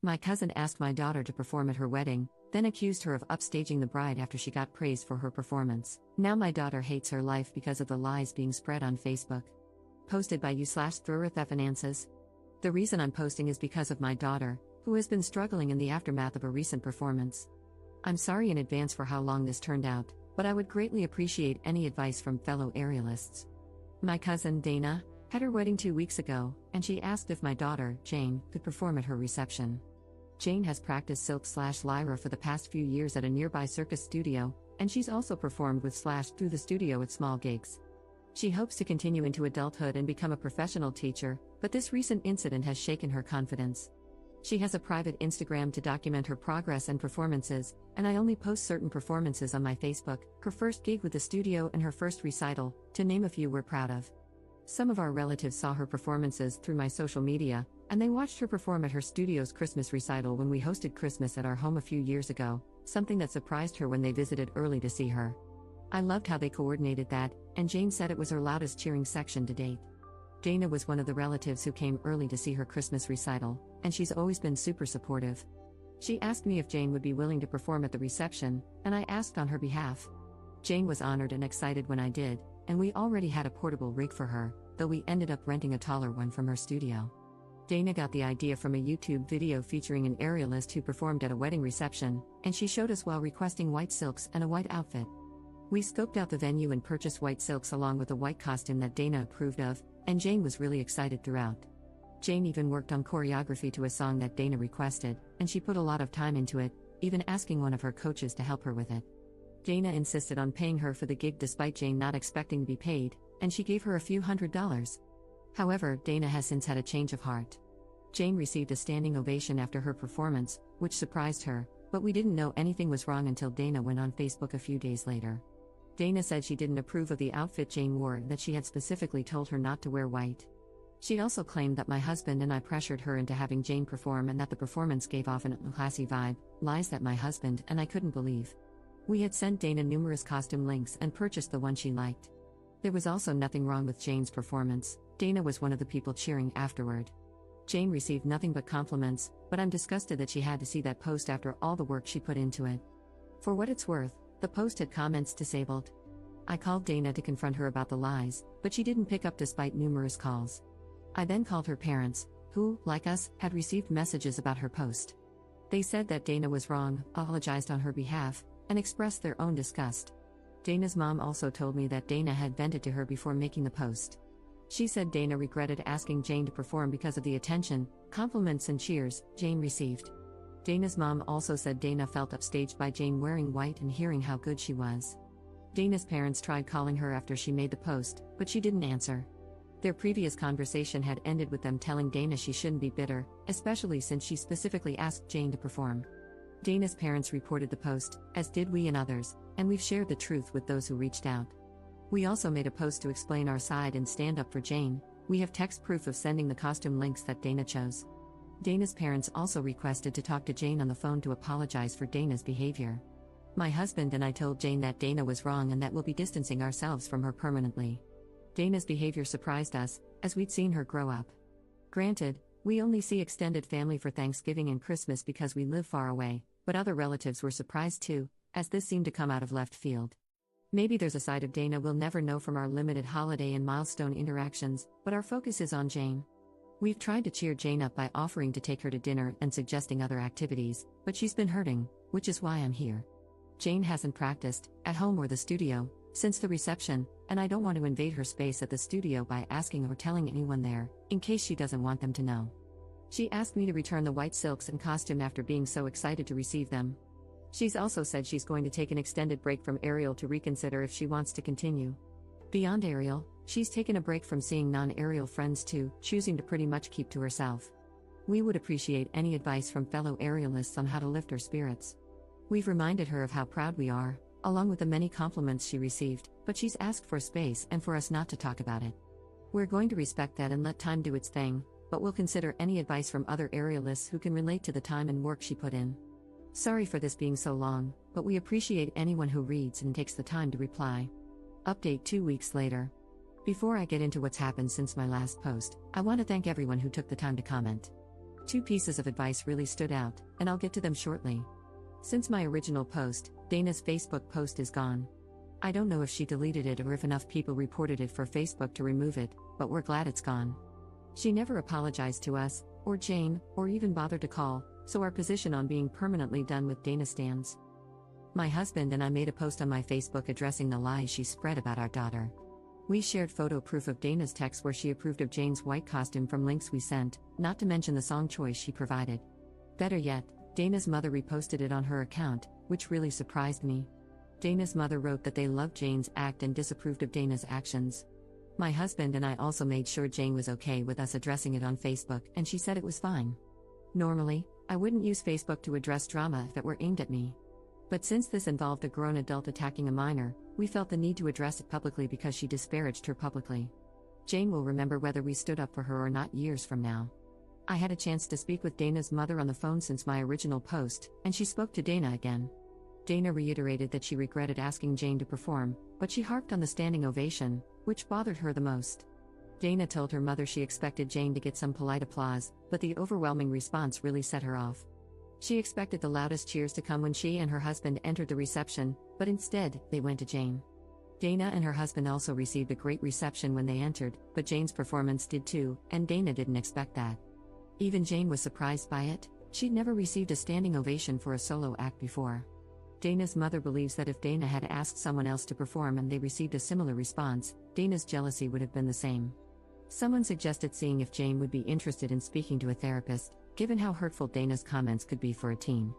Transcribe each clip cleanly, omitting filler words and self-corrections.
My cousin asked my daughter to perform at her wedding, then accused her of upstaging the bride after she got praised for her performance. Now my daughter hates her life because of the lies being spread on Facebook. Posted by you/Finances. The reason I'm posting is because of my daughter, who has been struggling in the aftermath of a recent performance. I'm sorry in advance for how long this turned out, but I would greatly appreciate any advice from fellow aerialists. My cousin, Dana, had her wedding 2 weeks ago, and she asked if my daughter, Jane, could perform at her reception. Jane has practiced silk/lyra for the past few years at a nearby circus studio, and she's also performed with Slash through the studio at small gigs. She hopes to continue into adulthood and become a professional teacher, but this recent incident has shaken her confidence. She has a private Instagram to document her progress and performances, and I only post certain performances on my Facebook, her first gig with the studio and her first recital, to name a few we're proud of. Some of our relatives saw her performances through my social media, and they watched her perform at her studio's Christmas recital when we hosted Christmas at our home a few years ago, something that surprised her when they visited early to see her. I loved how they coordinated that, and Jane said it was her loudest cheering section to date. Dana was one of the relatives who came early to see her Christmas recital, and she's always been super supportive. She asked me if Jane would be willing to perform at the reception, and I asked on her behalf. Jane was honored and excited when I did, and we already had a portable rig for her, though we ended up renting a taller one from her studio. Dana got the idea from a YouTube video featuring an aerialist who performed at a wedding reception, and she showed us while requesting white silks and a white outfit. We scoped out the venue and purchased white silks along with a white costume that Dana approved of, and Jane was really excited throughout. Jane even worked on choreography to a song that Dana requested, and she put a lot of time into it, even asking one of her coaches to help her with it. Dana insisted on paying her for the gig despite Jane not expecting to be paid, and she gave her a few $100s. However, Dana has since had a change of heart. Jane received a standing ovation after her performance, which surprised her, but we didn't know anything was wrong until Dana went on Facebook a few days later. Dana said she didn't approve of the outfit Jane wore, that she had specifically told her not to wear white. She also claimed that my husband and I pressured her into having Jane perform and that the performance gave off an unclassy vibe, lies that my husband and I couldn't believe. We had sent Dana numerous costume links and purchased the one she liked. There was also nothing wrong with Jane's performance. Dana was one of the people cheering afterward. Jane received nothing but compliments, but I'm disgusted that she had to see that post after all the work she put into it. For what it's worth, the post had comments disabled. I called Dana to confront her about the lies, but she didn't pick up despite numerous calls. I then called her parents, who, like us, had received messages about her post. They said that Dana was wrong, apologized on her behalf, and expressed their own disgust. Dana's mom also told me that Dana had vented to her before making the post. She said Dana regretted asking Jane to perform because of the attention, compliments and cheers Jane received. Dana's mom also said Dana felt upstaged by Jane wearing white and hearing how good she was. Dana's parents tried calling her after she made the post, but she didn't answer. Their previous conversation had ended with them telling Dana she shouldn't be bitter, especially since she specifically asked Jane to perform. Dana's parents reported the post, as did we and others, and we've shared the truth with those who reached out. We also made a post to explain our side and stand up for Jane. We have text proof of sending the costume links that Dana chose. Dana's parents also requested to talk to Jane on the phone to apologize for Dana's behavior. My husband and I told Jane that Dana was wrong and that we'll be distancing ourselves from her permanently. Dana's behavior surprised us, as we'd seen her grow up. Granted, we only see extended family for Thanksgiving and Christmas because we live far away, but other relatives were surprised too, as this seemed to come out of left field. Maybe there's a side of Dana we'll never know from our limited holiday and milestone interactions, but our focus is on Jane. We've tried to cheer Jane up by offering to take her to dinner and suggesting other activities, but she's been hurting, which is why I'm here. Jane hasn't practiced, at home or the studio, since the reception, and I don't want to invade her space at the studio by asking or telling anyone there, in case she doesn't want them to know. She asked me to return the white silks and costume after being so excited to receive them. She's also said she's going to take an extended break from aerial to reconsider if she wants to continue. Beyond aerial, she's taken a break from seeing non-aerial friends too, choosing to pretty much keep to herself. We would appreciate any advice from fellow aerialists on how to lift her spirits. We've reminded her of how proud we are, along with the many compliments she received, but she's asked for space and for us not to talk about it. We're going to respect that and let time do its thing, but we'll consider any advice from other aerialists who can relate to the time and work she put in. Sorry for this being so long, but we appreciate anyone who reads and takes the time to reply. Update 2 weeks later. Before I get into what's happened since my last post, I want to thank everyone who took the time to comment. Two pieces of advice really stood out, and I'll get to them shortly. Since my original post, Dana's Facebook post is gone. I don't know if she deleted it or if enough people reported it for Facebook to remove it, but we're glad it's gone. She never apologized to us, or Jane, or even bothered to call, so our position on being permanently done with Dana stands. My husband and I made a post on my Facebook addressing the lies she spread about our daughter. We shared photo proof of Dana's text where she approved of Jane's white costume from links we sent, not to mention the song choice she provided. Better yet, Dana's mother reposted it on her account, which really surprised me. Dana's mother wrote that they loved Jane's act and disapproved of Dana's actions. My husband and I also made sure Jane was okay with us addressing it on Facebook, and she said it was fine. Normally, I wouldn't use Facebook to address drama if it were aimed at me. But since this involved a grown adult attacking a minor, we felt the need to address it publicly because she disparaged her publicly. Jane will remember whether we stood up for her or not years from now. I had a chance to speak with Dana's mother on the phone since my original post, and she spoke to Dana again. Dana reiterated that she regretted asking Jane to perform, but she harped on the standing ovation, which bothered her the most. Dana told her mother she expected Jane to get some polite applause, but the overwhelming response really set her off. She expected the loudest cheers to come when she and her husband entered the reception, but instead, they went to Jane. Dana and her husband also received a great reception when they entered, but Jane's performance did too, and Dana didn't expect that. Even Jane was surprised by it. She'd never received a standing ovation for a solo act before. Dana's mother believes that if Dana had asked someone else to perform and they received a similar response, Dana's jealousy would have been the same. Someone suggested seeing if Jane would be interested in speaking to a therapist, given how hurtful Dana's comments could be for a teen.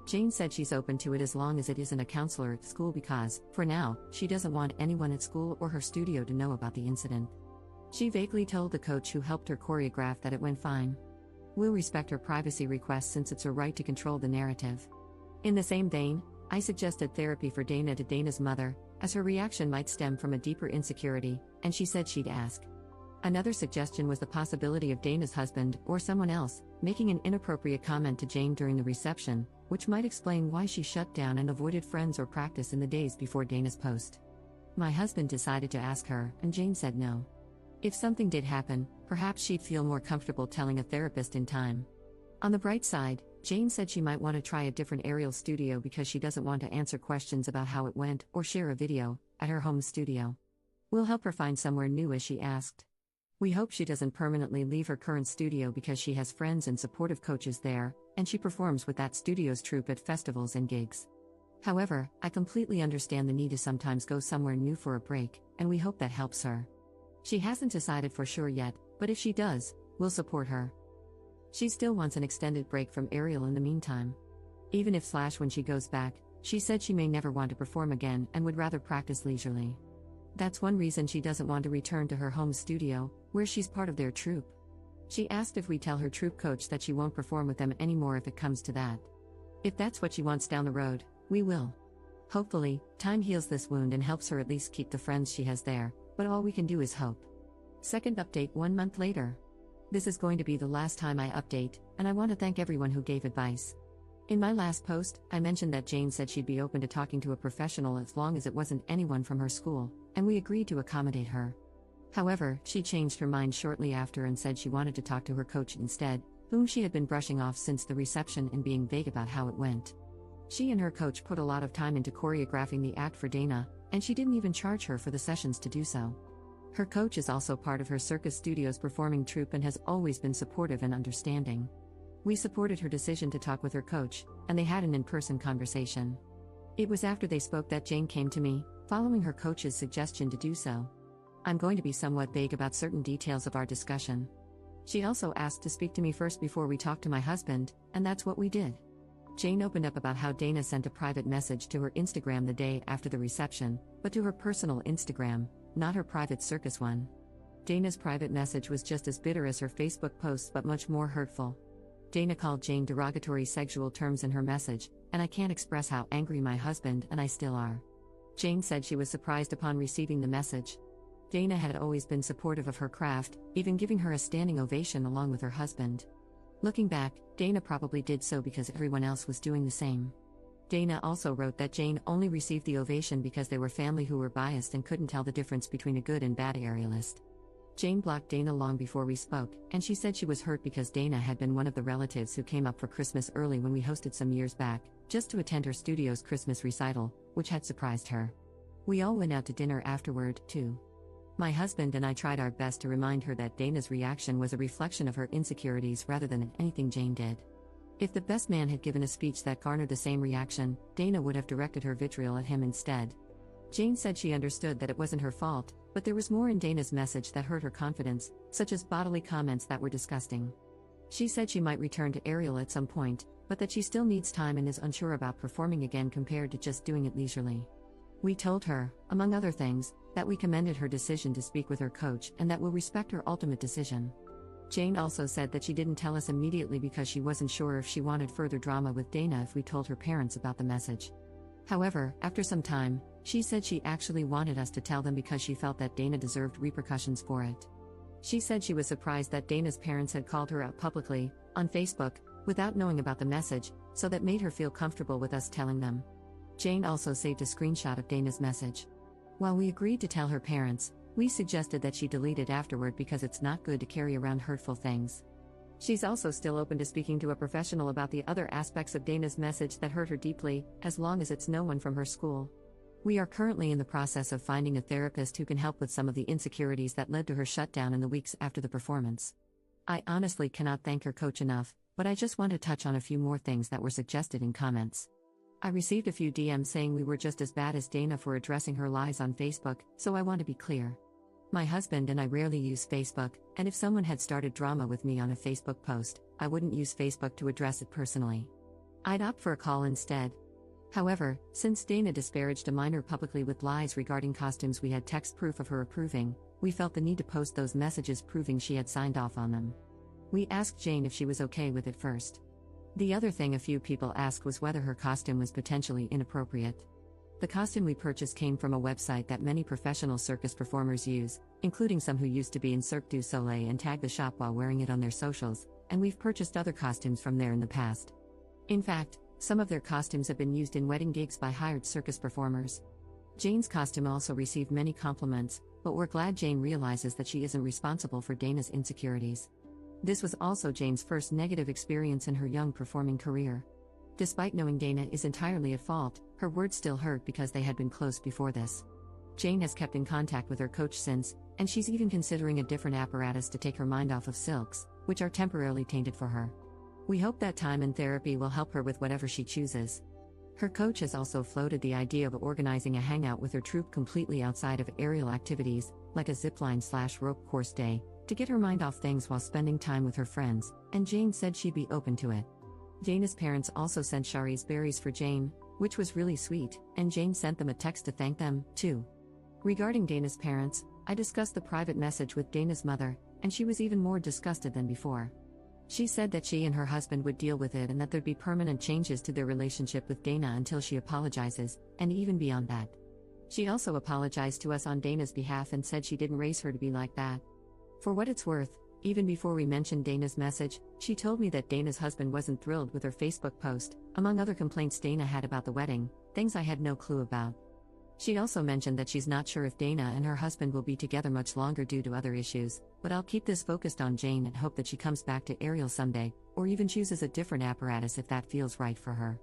Jane said she's open to it as long as it isn't a counselor at school because, for now, she doesn't want anyone at school or her studio to know about the incident. She vaguely told the coach who helped her choreograph that it went fine. We'll respect her privacy request since it's her right to control the narrative. In the same vein, I suggested therapy for Dana to Dana's mother, as her reaction might stem from a deeper insecurity, and she said she'd ask. Another suggestion was the possibility of Dana's husband, or someone else, making an inappropriate comment to Jane during the reception, which might explain why she shut down and avoided friends or practice in the days before Dana's post. My husband decided to ask her, and Jane said no. If something did happen, perhaps she'd feel more comfortable telling a therapist in time. On the bright side, Jane said she might want to try a different aerial studio because she doesn't want to answer questions about how it went or share a video at her home studio. We'll help her find somewhere new as she asked. We hope she doesn't permanently leave her current studio because she has friends and supportive coaches there, and she performs with that studio's troupe at festivals and gigs. However, I completely understand the need to sometimes go somewhere new for a break, and we hope that helps her. She hasn't decided for sure yet, but if she does, we'll support her. She still wants an extended break from aerial in the meantime. Even if when she goes back, she said she may never want to perform again and would rather practice leisurely. That's one reason she doesn't want to return to her home studio, where she's part of their troupe. She asked if we tell her troupe coach that she won't perform with them anymore if it comes to that. If that's what she wants down the road, we will. Hopefully, time heals this wound and helps her at least keep the friends she has there, but all we can do is hope. Second update 1 month later. This is going to be the last time I update, and I want to thank everyone who gave advice. In my last post, I mentioned that Jane said she'd be open to talking to a professional as long as it wasn't anyone from her school, and we agreed to accommodate her. However, she changed her mind shortly after and said she wanted to talk to her coach instead, whom she had been brushing off since the reception and being vague about how it went. She and her coach put a lot of time into choreographing the act for Dana, and she didn't even charge her for the sessions to do so. Her coach is also part of her circus studio's performing troupe and has always been supportive and understanding. We supported her decision to talk with her coach, and they had an in-person conversation. It was after they spoke that Jane came to me, following her coach's suggestion to do so. I'm going to be somewhat vague about certain details of our discussion. She also asked to speak to me first before we talked to my husband, and that's what we did. Jane opened up about how Dana sent a private message to her Instagram the day after the reception, but to her personal Instagram, not her private circus one. Dana's private message was just as bitter as her Facebook posts but much more hurtful. Dana called Jane derogatory sexual terms in her message, and I can't express how angry my husband and I still are. Jane said she was surprised upon receiving the message. Dana had always been supportive of her craft, even giving her a standing ovation along with her husband. Looking back, Dana probably did so because everyone else was doing the same. Dana also wrote that Jane only received the ovation because they were family who were biased and couldn't tell the difference between a good and bad aerialist. Jane blocked Dana long before we spoke, and she said she was hurt because Dana had been one of the relatives who came up for Christmas early when we hosted some years back, just to attend her studio's Christmas recital, which had surprised her. We all went out to dinner afterward, too. My husband and I tried our best to remind her that Dana's reaction was a reflection of her insecurities rather than anything Jane did. If the best man had given a speech that garnered the same reaction, Dana would have directed her vitriol at him instead. Jane said she understood that it wasn't her fault, but there was more in Dana's message that hurt her confidence, such as bodily comments that were disgusting. She said she might return to Ariel at some point, but that she still needs time and is unsure about performing again compared to just doing it leisurely. We told her, among other things, that we commended her decision to speak with her coach and that we'll respect her ultimate decision. Jane also said that she didn't tell us immediately because she wasn't sure if she wanted further drama with Dana if we told her parents about the message. However, after some time, she said she actually wanted us to tell them because she felt that Dana deserved repercussions for it. She said she was surprised that Dana's parents had called her out publicly, on Facebook, without knowing about the message, so that made her feel comfortable with us telling them. Jane also saved a screenshot of Dana's message. While we agreed to tell her parents, we suggested that she delete it afterward because it's not good to carry around hurtful things. She's also still open to speaking to a professional about the other aspects of Dana's message that hurt her deeply, as long as it's no one from her school. We are currently in the process of finding a therapist who can help with some of the insecurities that led to her shutdown in the weeks after the performance. I honestly cannot thank her coach enough, but I just want to touch on a few more things that were suggested in comments. I received a few DMs saying we were just as bad as Dana for addressing her lies on Facebook, so I want to be clear. My husband and I rarely use Facebook, and if someone had started drama with me on a Facebook post, I wouldn't use Facebook to address it personally. I'd opt for a call instead. However, since Dana disparaged a minor publicly with lies regarding costumes we had text proof of her approving, we felt the need to post those messages proving she had signed off on them. We asked Jane if she was okay with it first. The other thing a few people asked was whether her costume was potentially inappropriate. The costume we purchased came from a website that many professional circus performers use, including some who used to be in Cirque du Soleil and tag the shop while wearing it on their socials, and we've purchased other costumes from there in the past. In fact, some of their costumes have been used in wedding gigs by hired circus performers. Jane's costume also received many compliments, but we're glad Jane realizes that she isn't responsible for Dana's insecurities. This was also Jane's first negative experience in her young performing career. Despite knowing Dana is entirely at fault, her words still hurt because they had been close before this. Jane has kept in contact with her coach since, and she's even considering a different apparatus to take her mind off of silks, which are temporarily tainted for her. We hope that time in therapy will help her with whatever she chooses. Her coach has also floated the idea of organizing a hangout with her troupe completely outside of aerial activities, like a zipline/rope course day, to get her mind off things while spending time with her friends, and Jane said she'd be open to it. Dana's parents also sent Shari's berries for Jane, which was really sweet, and Jane sent them a text to thank them, too. Regarding Dana's parents, I discussed the private message with Dana's mother, and she was even more disgusted than before. She said that she and her husband would deal with it and that there'd be permanent changes to their relationship with Dana until she apologizes, and even beyond that. She also apologized to us on Dana's behalf and said she didn't raise her to be like that. For what it's worth, even before we mentioned Dana's message, she told me that Dana's husband wasn't thrilled with her Facebook post, among other complaints Dana had about the wedding, things I had no clue about. She also mentioned that she's not sure if Dana and her husband will be together much longer due to other issues, but I'll keep this focused on Jane and hope that she comes back to Ariel someday, or even chooses a different apparatus if that feels right for her.